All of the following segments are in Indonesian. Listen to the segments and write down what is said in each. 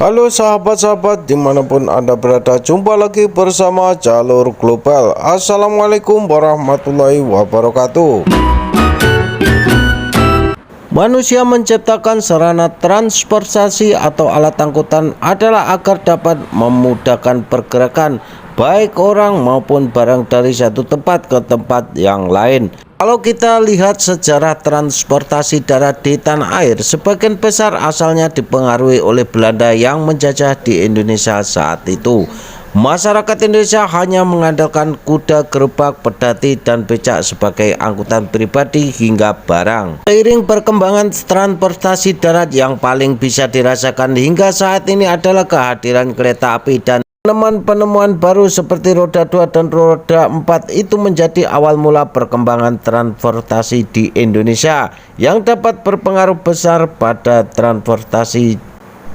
Halo sahabat-sahabat dimanapun Anda berada, jumpa lagi bersama Jalur Global. Assalamualaikum warahmatullahi wabarakatuh. Manusia menciptakan sarana transportasi atau alat angkutan adalah agar dapat memudahkan pergerakan baik orang maupun barang dari satu tempat ke tempat yang lain. Kalau kita lihat sejarah transportasi darat di tanah air, sebagian besar asalnya dipengaruhi oleh Belanda yang menjajah di Indonesia saat itu. Masyarakat Indonesia hanya mengandalkan kuda, gerobak, pedati, dan becak sebagai angkutan pribadi hingga barang. Seiring perkembangan transportasi darat, yang paling bisa dirasakan hingga saat ini adalah kehadiran kereta api dan penemuan baru seperti roda 2 dan roda 4 itu menjadi awal mula perkembangan transportasi di Indonesia yang dapat berpengaruh besar pada transportasi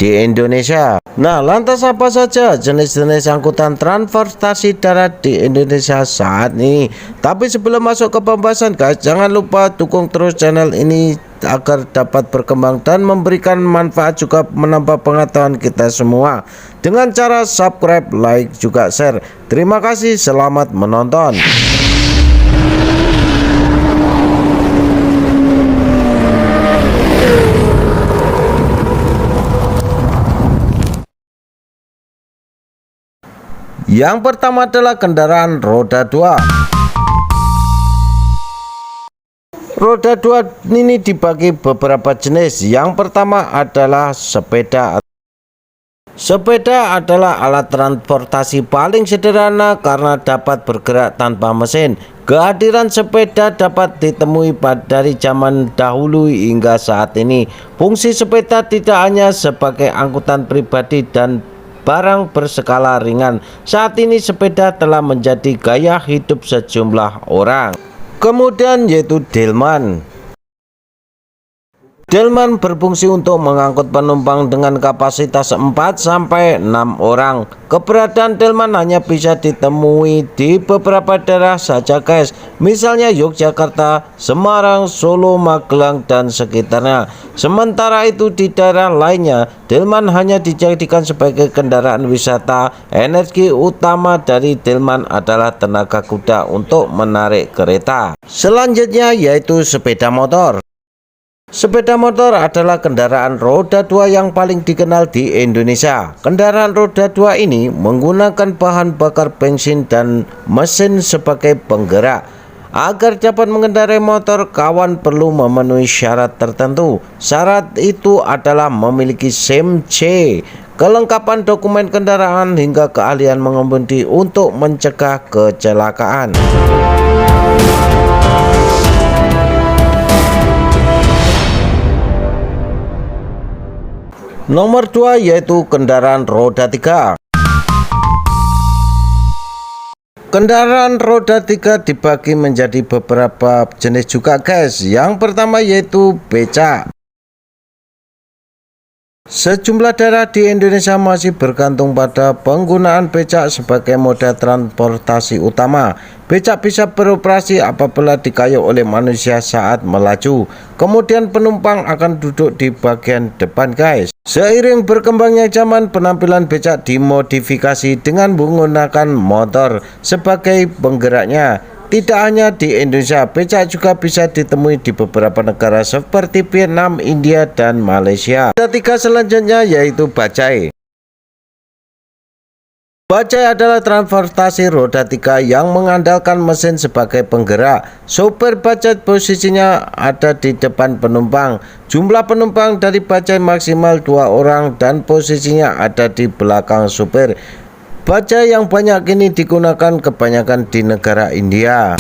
di Indonesia. Nah, lantas apa saja jenis-jenis angkutan transportasi darat di Indonesia saat ini? Tapi sebelum masuk ke pembahasan guys, jangan lupa dukung terus channel ini agar dapat berkembang dan memberikan manfaat, juga menambah pengetahuan kita semua dengan cara subscribe, like, juga share. Terima kasih, selamat menonton. Yang pertama adalah kendaraan roda 2. Roda 2 ini dibagi beberapa jenis. Yang pertama adalah sepeda. Sepeda adalah alat transportasi paling sederhana karena dapat bergerak tanpa mesin. Kehadiran sepeda dapat ditemui dari zaman dahulu hingga saat ini. Fungsi sepeda tidak hanya sebagai angkutan pribadi dan barang berskala ringan. Saat ini sepeda telah menjadi gaya hidup sejumlah orang. Kemudian yaitu delman. Delman berfungsi untuk mengangkut penumpang dengan kapasitas 4-6 orang. Keberadaan delman hanya bisa ditemui di beberapa daerah saja guys, misalnya Yogyakarta, Semarang, Solo, Magelang, dan sekitarnya. Sementara itu di daerah lainnya, delman hanya dijadikan sebagai kendaraan wisata. Energi utama dari delman adalah tenaga kuda untuk menarik kereta. Selanjutnya yaitu sepeda motor. Sepeda motor adalah kendaraan roda 2 yang paling dikenal di Indonesia. Kendaraan roda 2 ini menggunakan bahan bakar bensin dan mesin sebagai penggerak. Agar dapat mengendarai motor, kawan perlu memenuhi syarat tertentu. Syarat itu adalah memiliki SIM C, kelengkapan dokumen kendaraan, hingga keahlian mengemudi untuk mencegah kecelakaan. Nomor 2 yaitu kendaraan roda 3. Kendaraan roda 3 dibagi menjadi beberapa jenis juga guys. Yang pertama yaitu becak. Sejumlah daerah di Indonesia masih bergantung pada penggunaan becak sebagai moda transportasi utama. Becak bisa beroperasi apabila dikayuh oleh manusia saat melaju. Kemudian penumpang akan duduk di bagian depan guys. Seiring berkembangnya zaman, penampilan becak dimodifikasi dengan menggunakan motor sebagai penggeraknya. Tidak hanya di Indonesia, becak juga bisa ditemui di beberapa negara seperti Vietnam, India, dan Malaysia. Ketiga selanjutnya yaitu bajai. Bajai adalah transportasi roda 3 yang mengandalkan mesin sebagai penggerak. Sopir bajai posisinya ada di depan penumpang. Jumlah penumpang dari bajai maksimal 2 orang dan posisinya ada di belakang sopir. Bajai yang banyak kini digunakan kebanyakan di negara India.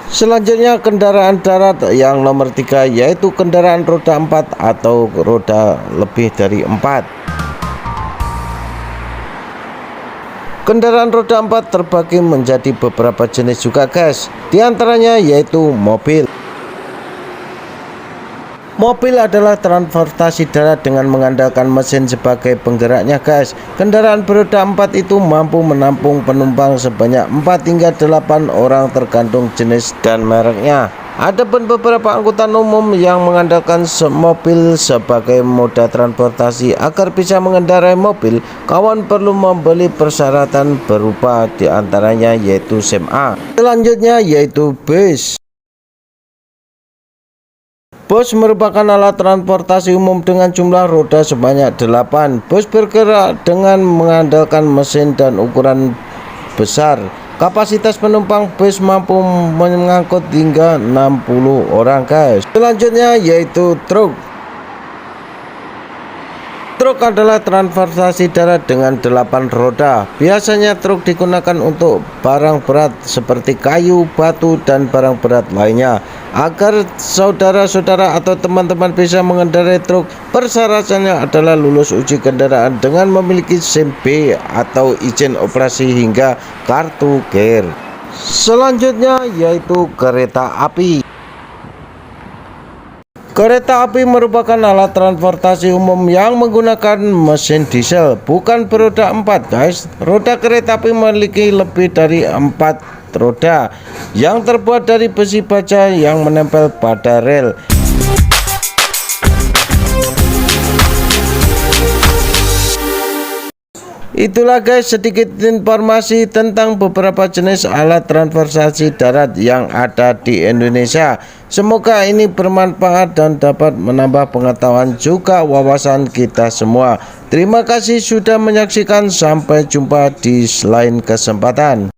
Selanjutnya kendaraan darat yang nomor 3 yaitu kendaraan roda 4 atau roda lebih dari 4. Kendaraan roda 4 terbagi menjadi beberapa jenis juga guys. Di antaranya yaitu mobil. Mobil adalah transportasi darat dengan mengandalkan mesin sebagai penggeraknya guys. Kendaraan beroda 4 itu mampu menampung penumpang sebanyak 4 hingga 8 orang tergantung jenis dan mereknya. Adapun beberapa angkutan umum yang mengandalkan mobil sebagai moda transportasi, agar bisa mengendarai mobil, kawan perlu membeli persyaratan berupa diantaranya yaitu SIM A. Selanjutnya yaitu bus. Bus merupakan alat transportasi umum dengan jumlah roda sebanyak 8. Bus bergerak dengan mengandalkan mesin dan ukuran besar. Kapasitas penumpang bus mampu mengangkut hingga 60 orang, guys. Selanjutnya yaitu truk. Truk adalah transportasi darat dengan 8 roda. Biasanya truk digunakan untuk barang berat seperti kayu, batu, dan barang berat lainnya. Agar saudara-saudara atau teman-teman bisa mengendarai truk, persyaratannya adalah lulus uji kendaraan dengan memiliki SIM B atau izin operasi hingga kartu GER. Selanjutnya yaitu kereta api. Kereta api merupakan alat transportasi umum yang menggunakan mesin diesel, bukan beroda 4, guys. Roda kereta api memiliki lebih dari 4 roda yang terbuat dari besi baja yang menempel pada rel. Itulah guys sedikit informasi tentang beberapa jenis alat transportasi darat yang ada di Indonesia. Semoga ini bermanfaat dan dapat menambah pengetahuan juga wawasan kita semua. Terima kasih sudah menyaksikan, sampai jumpa di lain kesempatan.